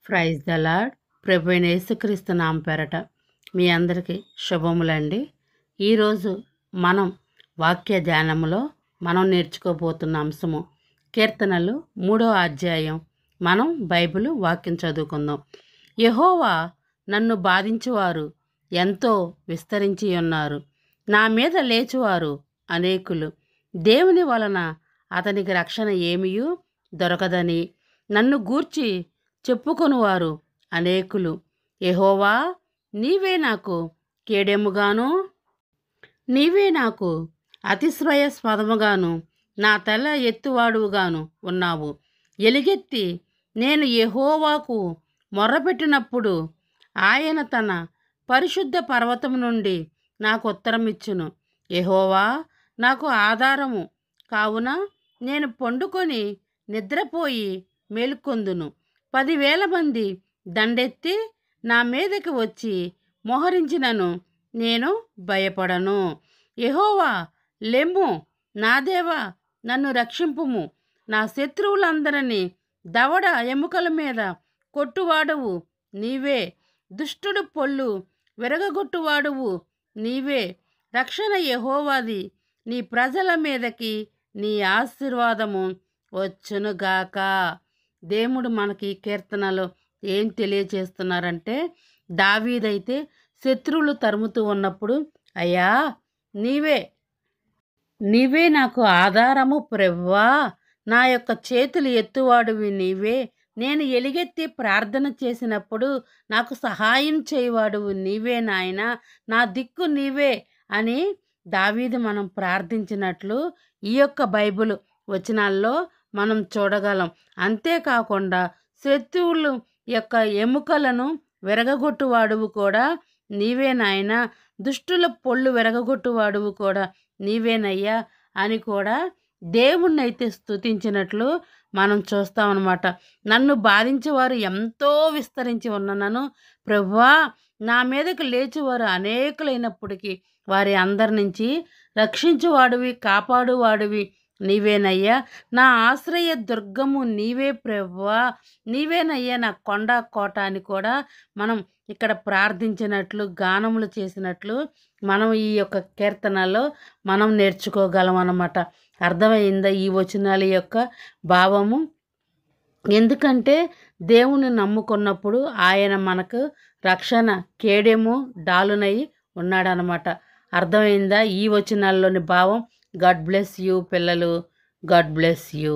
Praise the lord. ప్రభువైన యేసుక్రీస్తు నామం పేరట మీ అందరికీ శుభములండి. ఈరోజు మనం వాక్య ధ్యానములో మనం నేర్చుకోబోతున్న అంశము కీర్తనలు 3వ అధ్యాయం. మనం బైబిల్ వాక్యం చదువుకుందాం. యెహోవా నన్ను బాధించువారు ఎంతో విస్తరించి ఉన్నారు, నా మీద లేచువారు అనేకులు. దేవుని వలన అతనికి రక్షణ ఏమీయూ దొరకదని నన్ను గూర్చి చెప్పుకొనువారు అనేకులు. యెహోవా, నీవే నాకు కేడెముగాను, నీవే నాకు అతిశ్రయస్పదముగాను, నా తల ఎత్తువాడుగాను ఉన్నావు. ఎలుగెత్తి నేను యెహోవాకు మొర్రపెట్టినప్పుడు ఆయన తన పరిశుద్ధ పర్వతం నుండి నాకు ఉత్తరమిచ్చును. యెహోవా నాకు ఆధారము కావున నేను పండుకొని నిద్రపోయి మేలుకొందును. 10,000 మంది దండెత్తి నా మీదకి వచ్చి మోహరించినను నేను భయపడను. యెహోవా, లెమ్ము, నా దేవా, నన్ను రక్షింపుము. నా శత్రువులందరినీ దవడ ఎముకల మీద కొట్టువాడవు నీవే, దుష్టుడు పొల్లు విరగగొట్టువాడువు నీవే. రక్షణ యెహోవాది, నీ ప్రజల మీదకి నీ ఆశీర్వాదము వచ్చునుగాక. దేవుడు మనకి కీర్తనలో ఏం తెలియచేస్తున్నారంటే, దావీదైతే శత్రువులు తరుముతూ ఉన్నప్పుడు, అయ్యా నీవే నాకు ఆధారము ప్రభువా, నా యొక్క చేతులు ఎత్తువాడివి నీవే, నేను ఎలుగెత్తి ప్రార్థన చేసినప్పుడు నాకు సహాయం చేయవాడువు నీవే నాయనా, నా దిక్కు నీవే అని దావీదు మనం ప్రార్థించినట్లు ఈ యొక్క బైబిల్ వచనాల్లో మనం చూడగలం. అంతేకాకుండా శత్రువులు యొక్క ఎముకలను విరగగొట్టువాడువు కూడా నీవే నాయనా, దుష్టుల పొళ్ళు విరగగొట్టువాడువు కూడా నీవేనయ్యా అని కూడా దేవుణ్ణైతే స్తుతించినట్లు మనం చూస్తామన్నమాట. నన్ను బాధించేవారు ఎంతో విస్తరించి ఉన్ననను ప్రభువా, నా మీదకు లేచివారు అనేకులైనప్పటికీ వారి అందరి నుంచి రక్షించువాడివి, కాపాడువాడివి నీవేనయ్యా. నా ఆశ్రయ దుర్గము నీవే ప్రభువా, నీవేనయ్యా నా కొండ కోట అని కూడా మనం ఇక్కడ ప్రార్థించినట్లు, గానములు చేసినట్లు మనం ఈ యొక్క కీర్తనలో మనం నేర్చుకోగలం అన్నమాట. అర్థమైందా ఈ వచనాల యొక్క భావము? ఎందుకంటే దేవుని నమ్ముకున్నప్పుడు ఆయన మనకు రక్షణ కేడెము డాలునై ఉన్నాడనమాట. అర్థమైందా ఈ వచనాల్లోని భావం? గాడ్ బ్లెస్ యూ పిల్లలు. God bless you.